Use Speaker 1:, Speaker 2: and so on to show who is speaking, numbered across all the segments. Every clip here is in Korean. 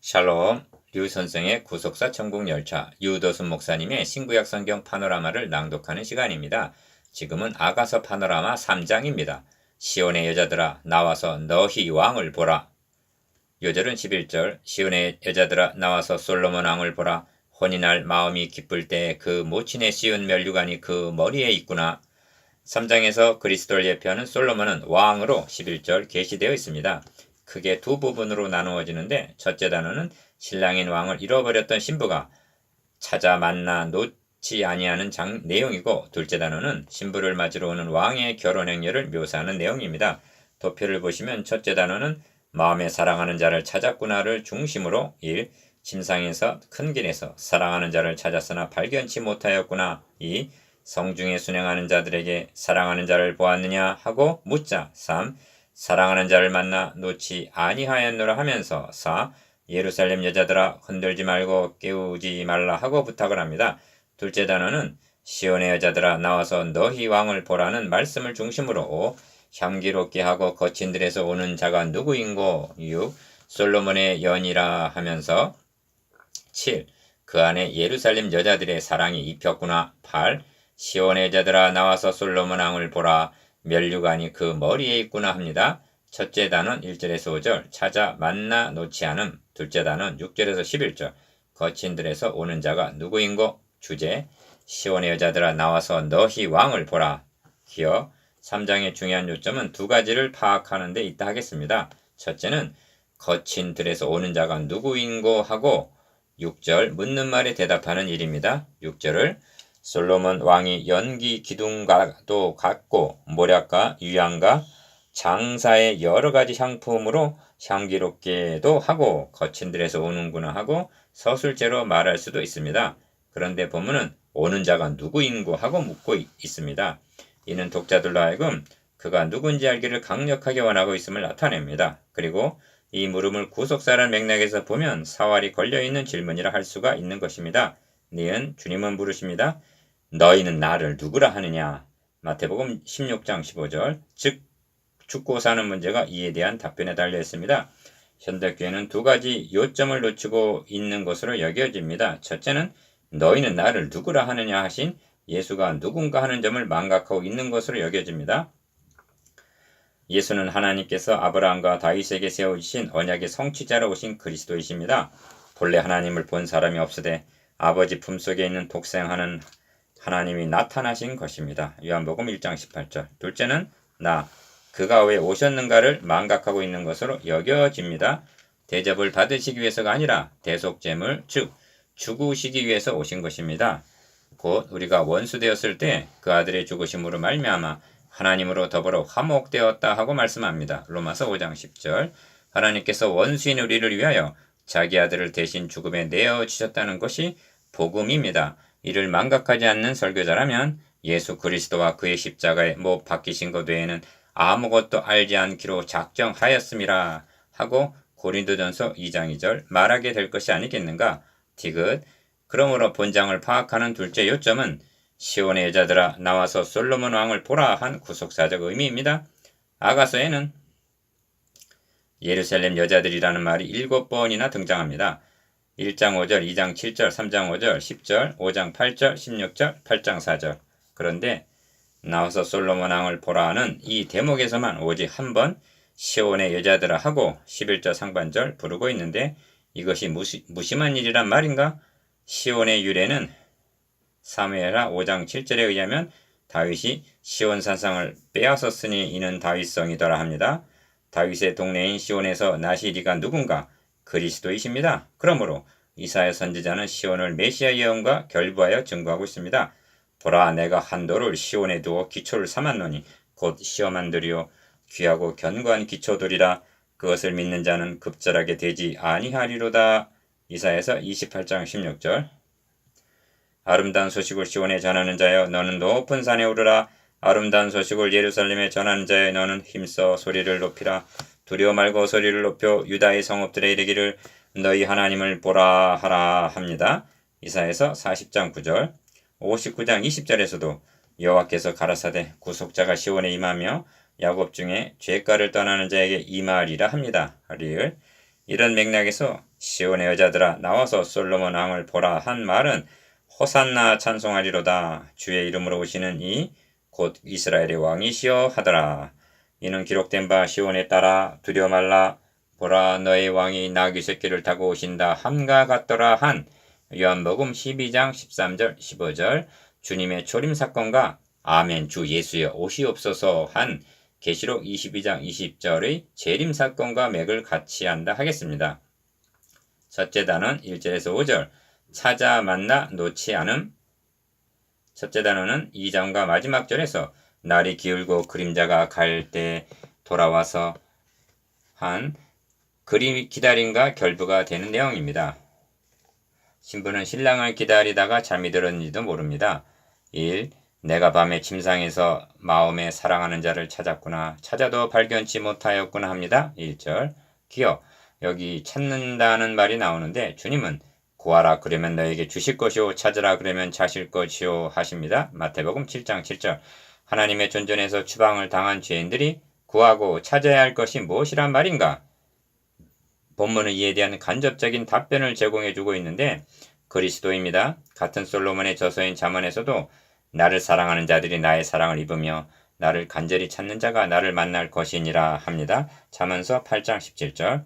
Speaker 1: 샬롬, 류 선생의 구속사 천국열차, 유도순 목사님의 신구약 성경 파노라마를 낭독하는 시간입니다. 지금은 아가서 파노라마 3장입니다. 시온의 여자들아 나와서 너희 왕을 보라. 요절은 11절, 시온의 여자들아 나와서 솔로몬 왕을 보라. 혼이 날 마음이 기쁠 때 그 모친의 시온 면류관이 그 머리에 있구나. 3장에서 그리스도를 예표하는 솔로몬은 왕으로 11절 계시되어 있습니다. 크게 두 부분으로 나누어지는데 첫째 단어는 신랑인 왕을 잃어버렸던 신부가 찾아 만나 놓지 아니하는 내용이고, 둘째 단어는 신부를 맞으러 오는 왕의 결혼 행렬을 묘사하는 내용입니다. 도표를 보시면 첫째 단어는 마음에 사랑하는 자를 찾았구나를 중심으로 1. 침상에서 큰 길에서 사랑하는 자를 찾았으나 발견치 못하였구나. 2. 성중에 순행하는 자들에게 사랑하는 자를 보았느냐 하고 묻자. 3. 사랑하는 자를 만나 놓지 아니하였노라 하면서 4. 예루살렘 여자들아 흔들지 말고 깨우지 말라 하고 부탁을 합니다. 둘째 단어는 시온의 여자들아 나와서 너희 왕을 보라는 말씀을 중심으로 5. 향기롭게 하고 거친 들에서 오는 자가 누구인고. 6. 솔로몬의 연이라 하면서 7. 그 안에 예루살렘 여자들의 사랑이 입혔구나. 8. 시온의 여자들아 나와서 솔로몬 왕을 보라. 면류관이 그 머리에 있구나 합니다. 첫째 단원 1절에서 5절 찾아 만나 놓지 않음. 둘째 단원 6절에서 11절 거친 들에서 오는 자가 누구인고. 주제 시온의 여자들아 나와서 너희 왕을 보라. 기어 3장의 중요한 요점은 두 가지를 파악하는 데 있다 하겠습니다. 첫째는 거친 들에서 오는 자가 누구인고 하고 6절 묻는 말에 대답하는 일입니다. 6절을 솔로몬 왕이 연기 기둥과도 같고 모략과 유향과 장사의 여러 가지 향품으로 향기롭게도 하고 거친 들에서 오는구나 하고 서술제로 말할 수도 있습니다. 그런데 본문은 오는 자가 누구인고 하고 묻고 있습니다. 이는 독자들로 하여금 그가 누군지 알기를 강력하게 원하고 있음을 나타냅니다. 그리고 이 물음을 구속사라는 맥락에서 보면 사활이 걸려있는 질문이라 할 수가 있는 것입니다. 니은 주님은 물으십니다. 너희는 나를 누구라 하느냐. 마태복음 16장 15절 즉 죽고 사는 문제가 이에 대한 답변에 달려 있습니다. 현대교회는 두 가지 요점을 놓치고 있는 것으로 여겨집니다. 첫째는 너희는 나를 누구라 하느냐 하신 예수가 누군가 하는 점을 망각하고 있는 것으로 여겨집니다. 예수는 하나님께서 아브라함과 다윗에게 세우신 언약의 성취자로 오신 그리스도이십니다. 본래 하나님을 본 사람이 없으되 아버지 품속에 있는 독생하는 하나님이 나타나신 것입니다. 요한복음 1장 18절 둘째는 그가 왜 오셨는가를 망각하고 있는 것으로 여겨집니다. 대접을 받으시기 위해서가 아니라 대속제물 즉 죽으시기 위해서 오신 것입니다. 곧 우리가 원수되었을 때 그 아들의 죽으심으로 말미암아 하나님으로 더불어 화목되었다 하고 말씀합니다. 로마서 5장 10절 하나님께서 원수인 우리를 위하여 자기 아들을 대신 죽음에 내어주셨다는 것이 복음입니다. 이를 망각하지 않는 설교자라면 예수 그리스도와 그의 십자가에 못 박히신 것 외에는 아무것도 알지 않기로 작정하였음이라 하고 고린도전서 2장 2절 말하게 될 것이 아니겠는가. 디귿 그러므로 본장을 파악하는 둘째 요점은 시온의 여자들아 나와서 솔로몬 왕을 보라 한 구속사적 의미입니다. 아가서에는 예루살렘 여자들이라는 말이 7번이나 등장합니다. 1장 5절, 2장 7절, 3장 5절, 10절, 5장 8절, 16절, 8장 4절 그런데 나와서 솔로몬 왕을 보라는 이 대목에서만 오직 한 번 시온의 여자들아 하고 11절 상반절 부르고 있는데 이것이 무심한 일이란 말인가? 시온의 유래는 사무엘하 5장 7절에 의하면 다윗이 시온 산성을 빼앗았으니 이는 다윗성이더라 합니다. 다윗의 동네인 시온에서 나실 이가 누군가? 그리스도이십니다. 그러므로 이사야 선지자는 시온을 메시아 예언과 결부하여 증거하고 있습니다. 보라 내가 한도를 시온에 두어 기초를 삼았노니 곧 시험한들이요 귀하고 견고한 기초들이라 그것을 믿는 자는 급절하게 되지 아니하리로다. 이사야서 28장 16절 아름다운 소식을 시온에 전하는 자여 너는 높은 산에 오르라. 아름다운 소식을 예루살렘에 전하는 자여 너는 힘써 소리를 높이라. 두려워 말고 소리를 높여 유다의 성읍들에 이르기를 너희 하나님을 보라 하라 합니다. 이사야서 40장 9절 59장 20절에서도 여호와께서 가라사대 구속자가 시온에 임하며 야곱 중에 죄가를 떠나는 자에게 임하리라 합니다. 이런 맥락에서 시온의 여자들아 나와서 솔로몬 왕을 보라 한 말은 호산나 찬송하리로다. 주의 이름으로 오시는 이 곧 이스라엘의 왕이시여 하더라. 이는 기록된 바 시온에 따라 두려워 말라. 보라 너의 왕이 나귀 새끼를 타고 오신다 함과 같더라 한 요한복음 12장 13절 15절 주님의 초림 사건과 아멘 주 예수여 오시옵소서 한 계시록 22장 20절의 재림 사건과 맥을 같이 한다 하겠습니다. 첫째 단어는 1절에서 5절 찾아 만나 놓지 않음. 첫째 단어는 2장과 마지막 절에서 날이 기울고 그림자가 갈 때 돌아와서 한 기다림과 결부가 되는 내용입니다. 신부는 신랑을 기다리다가 잠이 들었는지도 모릅니다. 1. 내가 밤에 침상에서 마음에 사랑하는 자를 찾았구나. 찾아도 발견치 못하였구나 합니다. 1절. 기어. 여기 찾는다는 말이 나오는데 주님은 구하라 그러면 너에게 주실 것이요 찾으라 그러면 찾을 것이요 하십니다. 마태복음 7장 7절. 하나님의 존전에서 추방을 당한 죄인들이 구하고 찾아야 할 것이 무엇이란 말인가? 본문은 이에 대한 간접적인 답변을 제공해주고 있는데 그리스도입니다. 같은 솔로몬의 저서인 잠언에서도 나를 사랑하는 자들이 나의 사랑을 입으며 나를 간절히 찾는 자가 나를 만날 것이니라 합니다. 잠언서 8장 17절.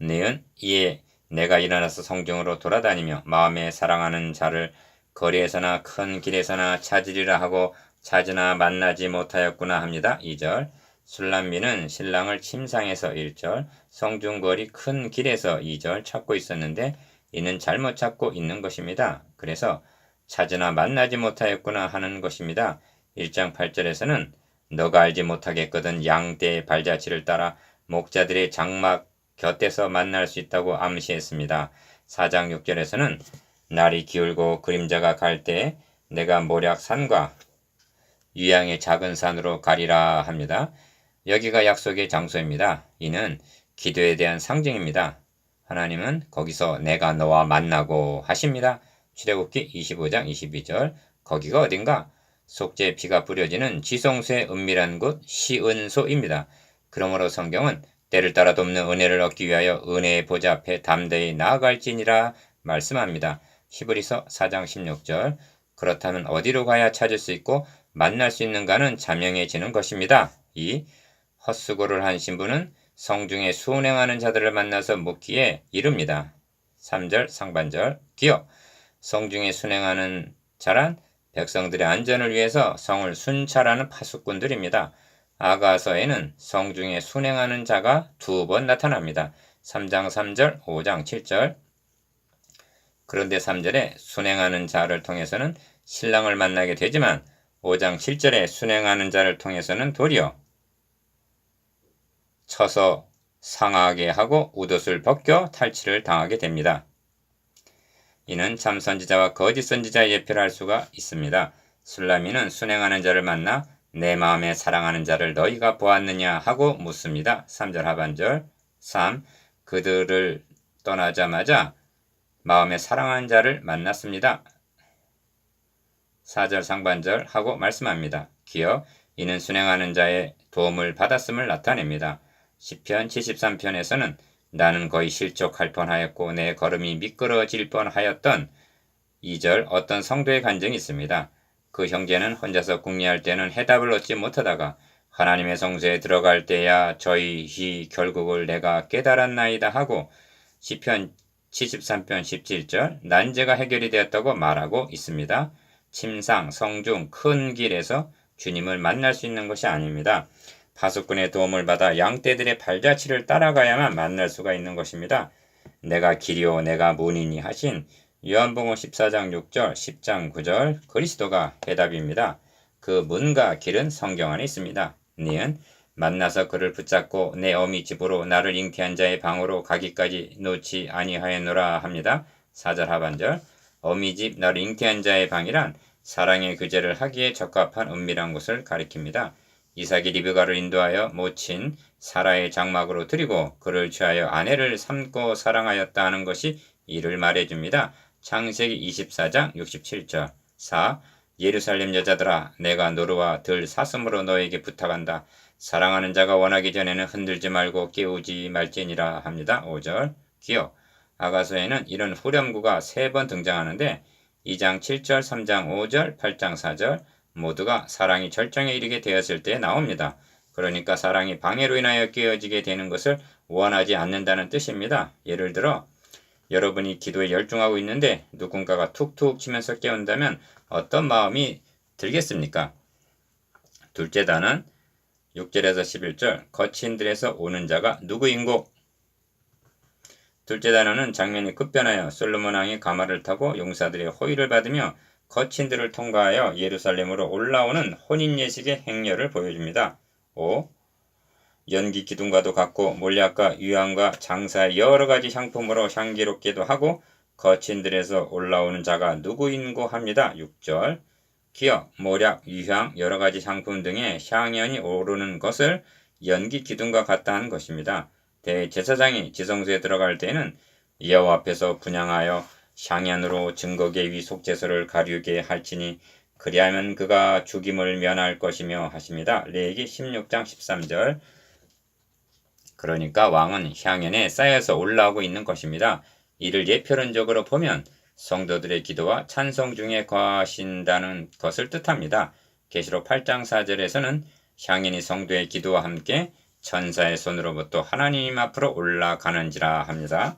Speaker 1: 니은 이에 내가 일어나서 성중으로 돌아다니며 마음에 사랑하는 자를 거리에서나 큰 길에서나 찾으리라 하고 찾으나 만나지 못하였구나 합니다. 2절. 술람비는 신랑을 침상에서 1절, 성중거리 큰 길에서 2절 찾고 있었는데 이는 잘못 찾고 있는 것입니다. 그래서 찾으나 만나지 못하였구나 하는 것입니다. 1장 8절에서는 너가 알지 못하겠거든 양떼의 발자취를 따라 목자들의 장막 곁에서 만날 수 있다고 암시했습니다. 4장 6절에서는 날이 기울고 그림자가 갈 때 내가 모략산과 유양의 작은 산으로 가리라 합니다. 여기가 약속의 장소입니다. 이는 기도에 대한 상징입니다. 하나님은 거기서 내가 너와 만나고 하십니다. 출애굽기 25장 22절. 거기가 어딘가? 속죄의 피가 뿌려지는 지성소의 은밀한 곳 시은소입니다. 그러므로 성경은 때를 따라 돕는 은혜를 얻기 위하여 은혜의 보좌 앞에 담대히 나아갈지니라 말씀합니다. 히브리서 4장 16절. 그렇다면 어디로 가야 찾을 수 있고 만날 수 있는가는 자명해지는 것입니다. 2. 헛수고를 한 신부는 성중에 순행하는 자들을 만나서 묻기에 이릅니다. 3절 상반절 기어. 성중에 순행하는 자란 백성들의 안전을 위해서 성을 순찰하는 파수꾼들입니다. 아가서에는 성중에 순행하는 자가 2번 나타납니다. 3장 3절, 5장 7절. 그런데 3절에 순행하는 자를 통해서는 신랑을 만나게 되지만 5장 7절에 순행하는 자를 통해서는 도리어 쳐서 상하게 하고 웃옷을 벗겨 탈취를 당하게 됩니다. 이는 참 선지자와 거짓 선지자의 예표를 할 수가 있습니다. 술라미는 순행하는 자를 만나 내 마음에 사랑하는 자를 너희가 보았느냐 하고 묻습니다. 3절 하반절 3. 그들을 떠나자마자 마음에 사랑하는 자를 만났습니다. 4절 상반절 하고 말씀합니다. 기어 이는 순행하는 자의 도움을 받았음을 나타냅니다. 시편 73편에서는 나는 거의 실족할 뻔하였고 내 걸음이 미끄러질 뻔하였던 2절 어떤 성도의 간증이 있습니다. 그 형제는 혼자서 궁리할 때는 해답을 얻지 못하다가 하나님의 성소에 들어갈 때야 저희 결국을 내가 깨달았나이다 하고 시편 73편 17절 난제가 해결이 되었다고 말하고 있습니다. 침상, 성중, 큰 길에서 주님을 만날 수 있는 것이 아닙니다. 파수꾼의 도움을 받아 양떼들의 발자취를 따라가야만 만날 수가 있는 것입니다. 내가 길이요 내가 문이니 하신 요한복음 14장 6절 10장 9절 그리스도가 해답입니다. 그 문과 길은 성경 안에 있습니다. 니은 만나서 그를 붙잡고 내 어미 집으로 나를 잉태한 자의 방으로 가기까지 놓지 아니하였노라 합니다. 4절 하반절 어미 집 나를 잉태한 자의 방이란 사랑의 교제를 하기에 적합한 은밀한 곳을 가리킵니다. 이삭이 리브가를 인도하여 모친 사라의 장막으로 들이고 그를 취하여 아내를 삼고 사랑하였다 하는 것이 이를 말해줍니다. 창세기 24장 67절 4. 예루살렘 여자들아 내가 노루와 들 사슴으로 너에게 부탁한다. 사랑하는 자가 원하기 전에는 흔들지 말고 깨우지 말지니라 합니다. 5절 기억. 아가서에는 이런 후렴구가 3번 등장하는데 2장 7절, 3장 5절, 8장 4절 모두가 사랑이 절정에 이르게 되었을 때 나옵니다. 그러니까 사랑이 방해로 인하여 깨어지게 되는 것을 원하지 않는다는 뜻입니다. 예를 들어 여러분이 기도에 열중하고 있는데 누군가가 툭툭 치면서 깨운다면 어떤 마음이 들겠습니까? 둘째 단은 6절에서 11절 거친 들에서 오는 자가 누구인고? 둘째 단어는 장면이 급변하여 솔로몬 왕이 가마를 타고 용사들의 호의를 받으며 거친 들을 통과하여 예루살렘으로 올라오는 혼인 예식의 행렬을 보여줍니다. 5. 연기 기둥과도 같고 몰약과 유향과 장사의 여러 가지 향품으로 향기롭게도 하고 거친 들에서 올라오는 자가 누구인고 합니다. 6절. 기역, 몰약, 유향, 여러 가지 향품 등의 향연이 오르는 것을 연기 기둥과 같다 한 것입니다. 대제사장이 지성소에 들어갈 때에는 여호와 앞에서 분향하여 향연으로 증거계 위 속죄소를 가리우게 할지니 그리하면 그가 죽임을 면할 것이며 하십니다. 레위기 16장 13절. 그러니까 왕은 향연에 쌓여서 올라오고 있는 것입니다. 이를 예표론적으로 보면 성도들의 기도와 찬송 중에 거하신다는 것을 뜻합니다. 계시록 8장 4절에서는 향연이 성도의 기도와 함께 천사의 손으로부터 하나님 앞으로 올라가는지라 합니다.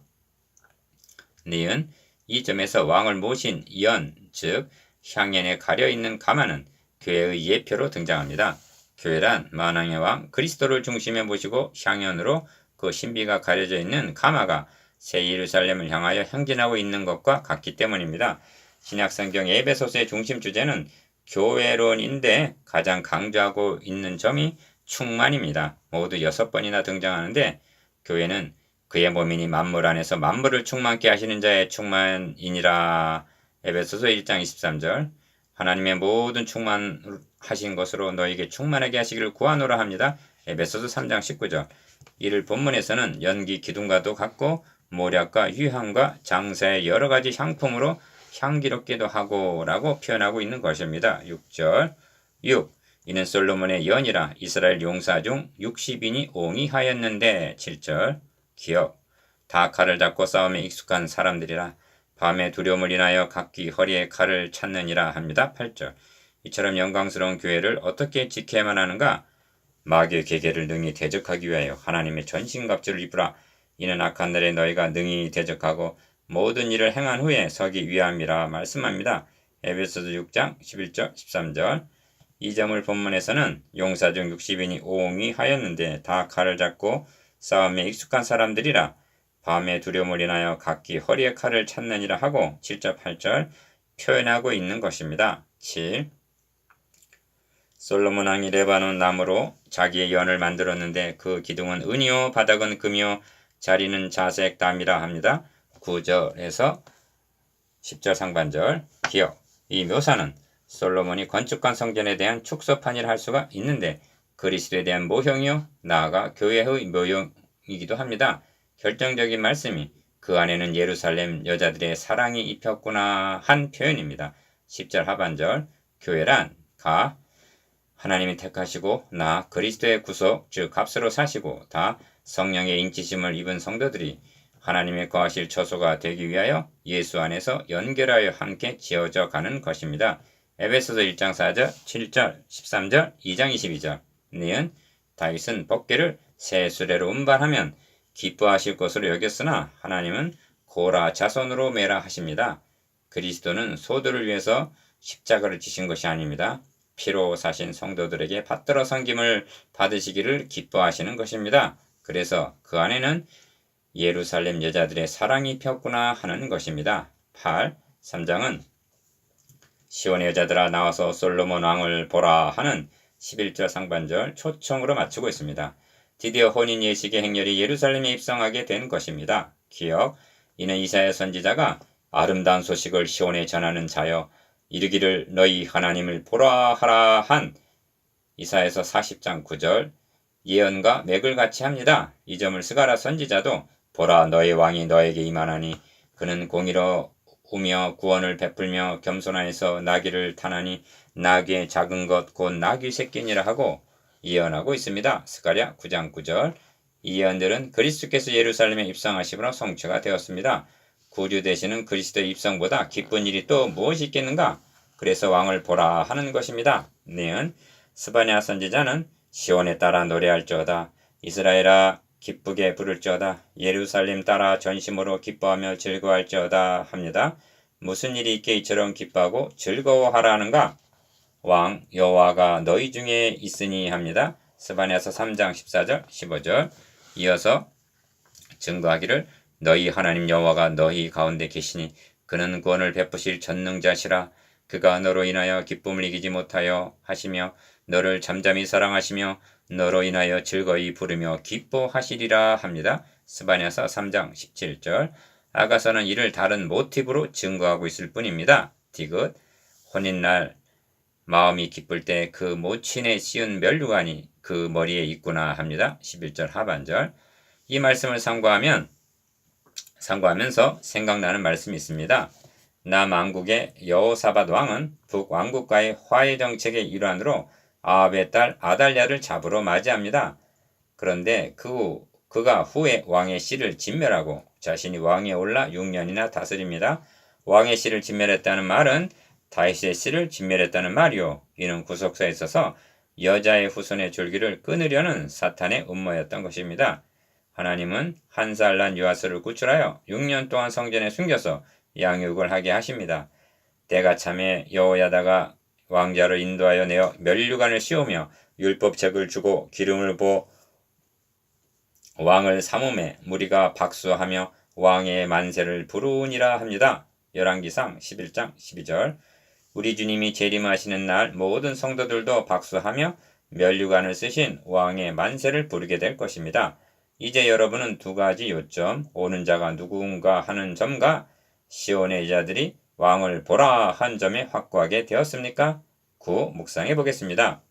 Speaker 1: 니은 이 점에서 왕을 모신 연, 즉 향연에 가려있는 가마는 교회의 예표로 등장합니다. 교회란 만왕의 왕 그리스도를 중심에 모시고 향연으로 그 신비가 가려져 있는 가마가 새 예루살렘을 향하여 행진하고 있는 것과 같기 때문입니다. 신약성경 에베소서의 중심 주제는 교회론인데 가장 강조하고 있는 점이 충만입니다. 모두 6번이나 등장하는데 교회는 그의 몸이니 만물 안에서 만물을 충만케 하시는 자의 충만이니라. 에베소서 1장 23절. 하나님의 모든 충만하신 것으로 너에게 충만하게 하시기를 구하노라 합니다. 에베소서 3장 19절. 이를 본문에서는 연기 기둥과도 같고 몰약과 유향과 장사의 여러 가지 향품으로 향기롭게도 하고 라고 표현하고 있는 것입니다. 6절. 6. 이는 솔로몬의 연이라 이스라엘 용사 중 60인이 옹이하였는데. 7절. 기억. 다 칼을 잡고 싸움에 익숙한 사람들이라 밤에 두려움을 인하여 각기 허리에 칼을 찾느니라 합니다. 8절. 이처럼 영광스러운 교회를 어떻게 지켜야만 하는가? 마귀의 계계를 능히 대적하기 위하여 하나님의 전신갑주를 입으라. 이는 악한 날에 너희가 능히 대적하고 모든 일을 행한 후에 서기 위함이라 말씀합니다. 에베소서 6장 11절 13절. 이 점을 본문에서는 용사 중 60인이 옹이하였는데 다 칼을 잡고 싸움에 익숙한 사람들이라 밤에 두려움을 인하여 각기 허리에 칼을 찾느니라 하고 7절 8절 표현하고 있는 것입니다. 7. 솔로몬 왕이 레바논 나무로 자기의 연을 만들었는데 그 기둥은 은이요 바닥은 금이요 자리는 자색 담이라 합니다. 9절에서 10절 상반절. 기억. 이 묘사는 솔로몬이 건축한 성전에 대한 축소판이라 할 수가 있는데 그리스도에 대한 모형이요 나아가 교회의 모형이기도 합니다. 결정적인 말씀이 그 안에는 예루살렘 여자들의 사랑이 입혔구나 한 표현입니다. 10절 하반절. 교회란 가 하나님이 택하시고 나 그리스도의 구속 즉 값으로 사시고 다 성령의 인치심을 입은 성도들이 하나님의 거하실 처소가 되기 위하여 예수 안에서 연결하여 함께 지어져 가는 것입니다. 에베소서 1장 4절, 7절, 13절, 2장 22절. 니은 다윗은 법궤를 새 수레로 운반하면 기뻐하실 것으로 여겼으나 하나님은 고라 자손으로 매라 하십니다. 그리스도는 소들을 위해서 십자가를 지신 것이 아닙니다. 피로 사신 성도들에게 받들어 섬김을 받으시기를 기뻐하시는 것입니다. 그래서 그 안에는 예루살렘 여자들의 사랑이 폈구나 하는 것입니다. 8. 3장은 시온의 여자들아 나와서 솔로몬 왕을 보라 하는 11절 상반절 초청으로 마치고 있습니다. 드디어 혼인 예식의 행렬이 예루살렘에 입성하게 된 것입니다. 기억. 이는 이사야 선지자가 아름다운 소식을 시온에 전하는 자여 이르기를 너희 하나님을 보라 하라 한 이사야서 40장 9절 예언과 맥을 같이 합니다. 이 점을 스가랴 선지자도 보라 너희 왕이 너에게 임하나니 그는 공의로우며 구원을 베풀며 겸손하여서 나귀를 타나니 나귀의 작은 것 곧 나귀 새끼니라 하고 예언하고 있습니다. 스가랴 9장 9절. 이 예언들은 그리스도께서 예루살렘에 입성하심으로 성취가 되었습니다. 구주 되시는 그리스도의 입성보다 기쁜 일이 또 무엇이 있겠는가? 그래서 왕을 보라 하는 것입니다. 내은 스바냐 선지자는 시온에 따라 노래할지어다. 이스라엘아 기쁘게 부를지어다. 예루살렘 따라 전심으로 기뻐하며 즐거워할지어다 합니다. 무슨 일이 있게 이처럼 기뻐하고 즐거워하라는가? 왕 여호와가 너희 중에 있으니 합니다. 스바냐서 3장 14절 15절 이어서 증거하기를 너희 하나님 여호와가 너희 가운데 계시니 그는 구원을 베푸실 전능자시라. 그가 너로 인하여 기쁨을 이기지 못하여 하시며 너를 잠잠히 사랑하시며 너로 인하여 즐거이 부르며 기뻐하시리라 합니다. 스바냐서 3장 17절 아가서는 이를 다른 모티브로 증거하고 있을 뿐입니다. 디귿 혼인날 마음이 기쁠 때 그 모친에 씌운 면류관이 그 머리에 있구나 합니다. 11절 하반절 이 말씀을 상고하면서 생각나는 말씀이 있습니다. 남왕국의 여호사밧 왕은 북왕국과의 화해 정책의 일환으로 아합의 딸 아달랴를 잡으러 맞이합니다. 그런데 그가 후에 왕의 씨를 진멸하고 자신이 왕위에 올라 6년이나 다스립니다. 왕의 씨를 진멸했다는 말은 다윗의 씨를 진멸했다는 말이요. 이는 구속사에 있어서 여자의 후손의 줄기를 끊으려는 사탄의 음모였던 것입니다. 하나님은 한 살 난 요아스를 구출하여 6년 동안 성전에 숨겨서 양육을 하게 하십니다. 때가 참에 여호야다가 왕자를 인도하여 내어 면류관을 씌우며 율법책을 주고 기름을 부어 왕을 삼음에 무리가 박수하며 왕의 만세를 부르니라 합니다. 열왕기상 11장 12절 우리 주님이 재림하시는 날 모든 성도들도 박수하며 면류관을 쓰신 왕의 만세를 부르게 될 것입니다. 이제 여러분은 두 가지 요점, 오는 자가 누구인가 하는 점과 시온의 여자들이 왕을 보라 한 점에 확고하게 되었습니까? 묵상해 보겠습니다.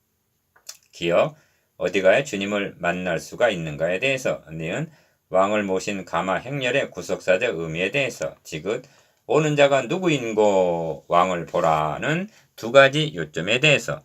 Speaker 1: 기어 어디 가야 주님을 만날 수가 있는가에 대해서 니은 왕을 모신 가마 행렬의 구속사적 의미에 대해서 디귿 오는 자가 누구인고 왕을 보라는 두 가지 요점에 대해서